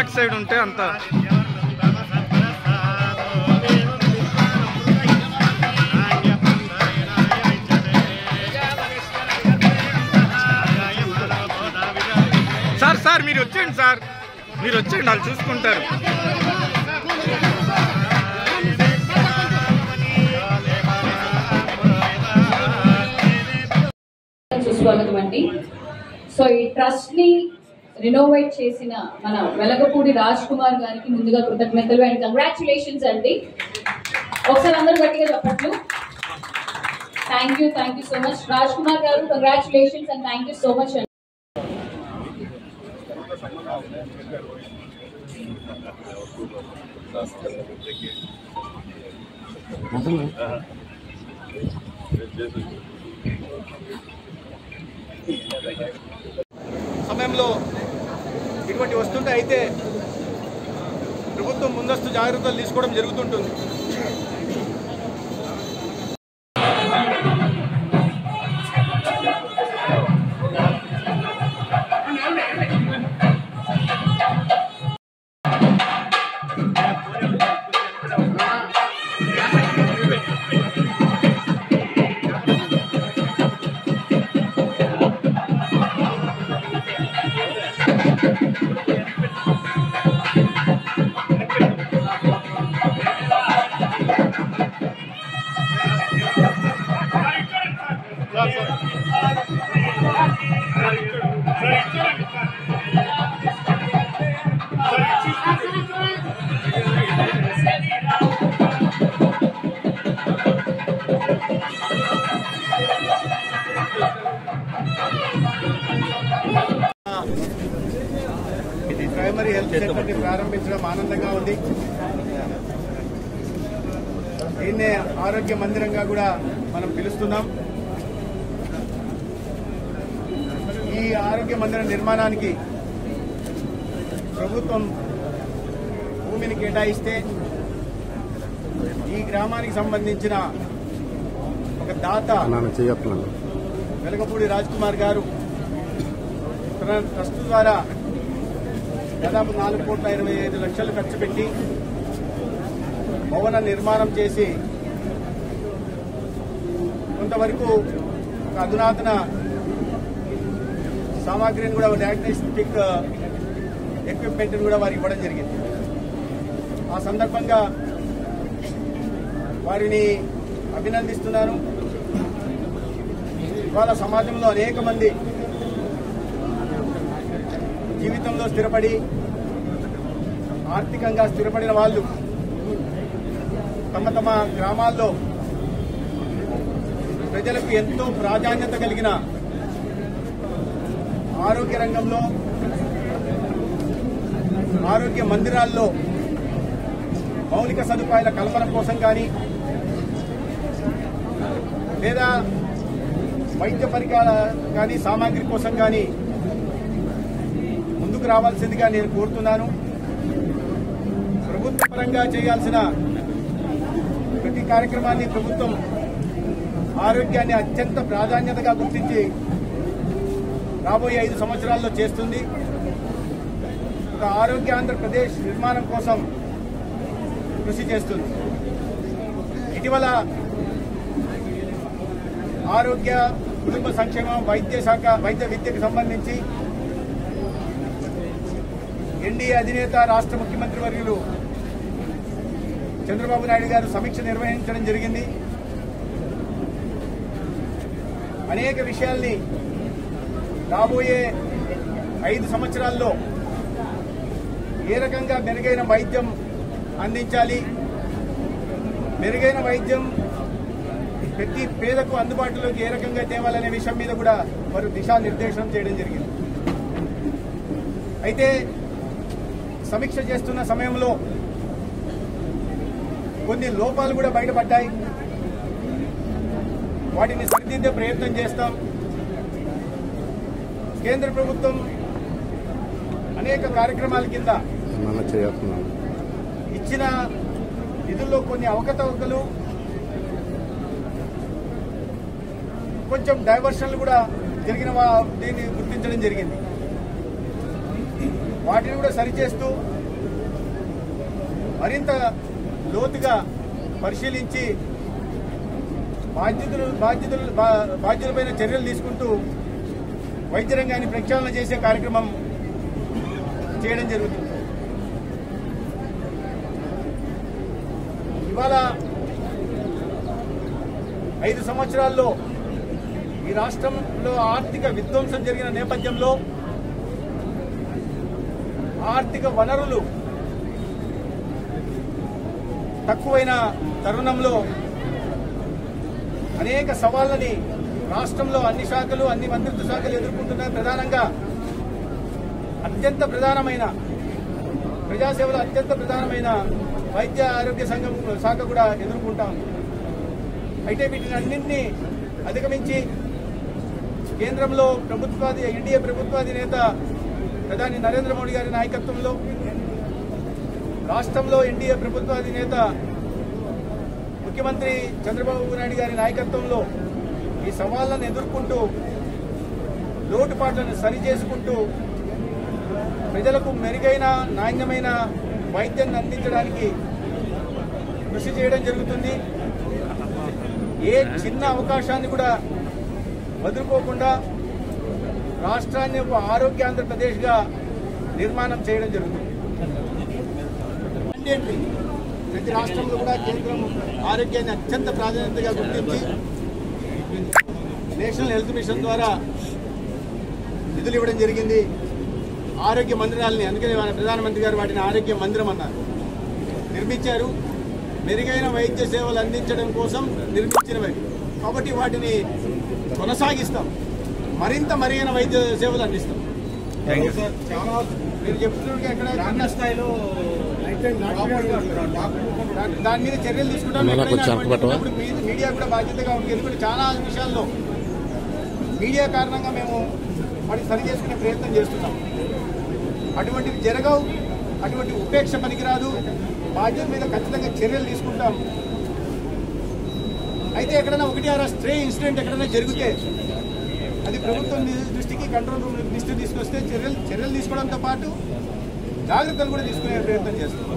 Back side ఉంటే అంత sir మీరు వచ్చేయండి సార్, మీరు వచ్చేయండి, వాళ్ళు చూసుకుంటారు. సుస్వాగతం అండి. సో ఈ ట్రస్ట్ ని రినోవేట్ చేసిన మన వెలగపూడి రాజ్ కుమార్ గారికి ముందుగా కృతజ్ఞతలు అండ్ కంగ్రాచులేషన్స్ అండి. ఒకసారి అందరూ గట్టిగా చెప్పట్లు. Thank you so much Raj Kumar garu, congratulations and thank you so much అండి. సమయంలో ఇటువంటి వస్తుంటే అయితే ప్రభుత్వం ముందస్తు జాగ్రత్తలు తీసుకోవడం జరుగుతుంటుంది. ఇది ప్రైమరీ హెల్త్ సెంటర్ని ప్రారంభించడం ఆనందంగా ఉంది. దీన్నే ఆరోగ్య మందిరంగా కూడా మనం పిలుస్తున్నాం. ఈ ఆరోగ్య మందిరం నిర్మాణానికి ప్రభుత్వం భూమిని కేటాయిస్తే ఈ గ్రామానికి సంబంధించిన ఒక దాత వెలగపూడి రాజ్ కుమార్ గారు తన ట్రస్ట్ ద్వారా దాదాపు 4,25,00,000 ఖర్చు పెట్టి భవన నిర్మాణం చేసి కొంతవరకు ఒక అధునాతన సామాగ్రిని కూడా డయాగ్నోస్టిక్ ఎక్విప్మెంట్ కూడా వారికి ఇవ్వడం జరిగింది. ఆ సందర్భంగా వారిని అభినందిస్తున్నాను. ఇవాళ సమాజంలో అనేక మంది జీవితంలో స్థిరపడి ఆర్థికంగా స్థిరపడిన వాళ్ళు తమ తమ గ్రామాల్లో ప్రజలకు ఎంతో ప్రాధాన్యత కలిగిన ఆరోగ్య రంగంలో, ఆరోగ్య మందిరాల్లో మౌలిక సదుపాయాల కల్పన కోసం కానీ లేదా వైద్య పరికరాల కానీ సామాగ్రి కోసం కానీ ముందుకు రావాల్సిందిగా నేను కోరుతున్నాను. ప్రభుత్వ పరంగా చేయాల్సిన ప్రతి కార్యక్రమాన్ని ప్రభుత్వం ఆరోగ్యాన్ని అత్యంత ప్రాధాన్యతగా గుర్తించి రాబోయే 5 సంవత్సరాల్లో చేస్తుంది. ఒక ఆరోగ్య ఆంధ్రప్రదేశ్ నిర్మాణం కోసం కృషి చేస్తుంది. ఇటీవల ఆరోగ్య, కుటుంబ సంక్షేమం, వైద్య శాఖ, వైద్య విద్యకు సంబంధించి ఎన్డీఏ అధినేత రాష్ట్ర ముఖ్యమంత్రి వర్యులు చంద్రబాబు నాయుడు గారు సమీక్ష నిర్వహించడం జరిగింది. అనేక విషయాల్ని రాబోయే 5 సంవత్సరాల్లో ఏ రకంగా మెరుగైన వైద్యం అందించాలి, మెరుగైన వైద్యం ప్రతి పేదకు అందుబాటులోకి ఏ రకంగా తేవాలనే విషయం మీద కూడా వారు దిశానిర్దేశం చేయడం జరిగింది. అయితే సమీక్ష చేస్తున్న సమయంలో కొన్ని లోపాలు కూడా బయటపడ్డాయి. వాటిని సరిదిద్దే ప్రయత్నం చేస్తాం. కేంద్ర ప్రభుత్వం అనేక కార్యక్రమాల కింద ఇచ్చిన నిధుల్లో కొన్ని అవకతవకలు, కొంచెం డైవర్షన్లు కూడా జరిగిన దీన్ని గుర్తించడం జరిగింది. వాటిని కూడా సరిచేస్తూ మరింత లోతుగా పరిశీలించి బాధ్యులపైన చర్యలు తీసుకుంటూ వైద్య రంగాన్ని ప్రక్షాళన చేసే కార్యక్రమం చేయడం జరుగుతుంది. ఇవాళ 5 సంవత్సరాల్లో ఈ రాష్ట్రంలో ఆర్థిక విధ్వంసం జరిగిన నేపథ్యంలో ఆర్థిక వనరులు తక్కువైన తరుణంలో అనేక సవాళ్లని రాష్ట్రంలో అన్ని శాఖలు అన్ని మంత్రిత్వ శాఖలు ఎదుర్కొంటున్నాయి. ప్రధానంగా అత్యంత ప్రధానమైన ప్రజాసేవలో అత్యంత ప్రధానమైన వైద్య ఆరోగ్య శాఖ కూడా ఎదుర్కొంటా ఉంది. అయితే వీటిని అన్నింటినీ అధిగమించి కేంద్రంలో ఎన్డీఏ ప్రభుత్వాధినేత ప్రధాని నరేంద్ర మోడీ గారి నాయకత్వంలో, రాష్ట్రంలో ఎన్డీఏ ప్రభుత్వాధినేత ముఖ్యమంత్రి చంద్రబాబు నాయుడు గారి నాయకత్వంలో ఈ సవాళ్లను ఎదుర్కొంటూ లోటుపాట్లను సరిచేసుకుంటూ ప్రజలకు మెరుగైన నాణ్యమైన వైద్యాన్ని అందించడానికి కృషి చేయడం జరుగుతుంది. ఏ చిన్న అవకాశాన్ని కూడా వదులుకోకుండా రాష్ట్రాన్ని ఒక ఆరోగ్య ఆంధ్రప్రదేశ్గా నిర్మాణం చేయడం జరుగుతుంది. ప్రతి రాష్ట్రంలో కూడా కేంద్రం ఆరోగ్యాన్ని అత్యంత ప్రాధాన్యతగా గుర్తించి నేషనల్ హెల్త్ మిషన్ ద్వారా నిధులు ఇవ్వడం జరిగింది. ఆరోగ్య మందిరాలని, అందుకని ప్రధానమంత్రి గారు వాటిని ఆరోగ్య మందిరం అన్నారు, నిర్మించారు. మెరుగైన వైద్య సేవలు అందించడం కోసం నిర్మించినవి కాబట్టి వాటిని కొనసాగిస్తాం. మరింత మెరుగైన వైద్య సేవలు అందిస్తాం. చాలా మీరు చెప్తున్నట్టుగా ఎక్కడ గ్రామీణ స్థాయిలో దాని మీద చర్యలు తీసుకుంటాం. మీడియా కూడా బాధ్యతగా ఉంటుంది. ఎందుకంటే చాలా విషయాల్లో మీడియా కారణంగా మేము వాటిని సరి చేసుకునే ప్రయత్నం చేస్తున్నాం. అటువంటివి జరగవు, అటువంటి ఉపేక్ష పనికిరాదు. బాధ్యత మీద ఖచ్చితంగా చర్యలు తీసుకుంటాం. అయితే ఎక్కడైనా 1-6 స్ట్రే ఇన్సిడెంట్ ఎక్కడైనా జరిగితే అది ప్రభుత్వం దృష్టికి, కంట్రోల్ రూమ్ దృష్టికి తీసుకొస్తే చర్యలు తీసుకోవడంతో పాటు జాగ్రత్తలు కూడా తీసుకునే ప్రయత్నం చేస్తాం.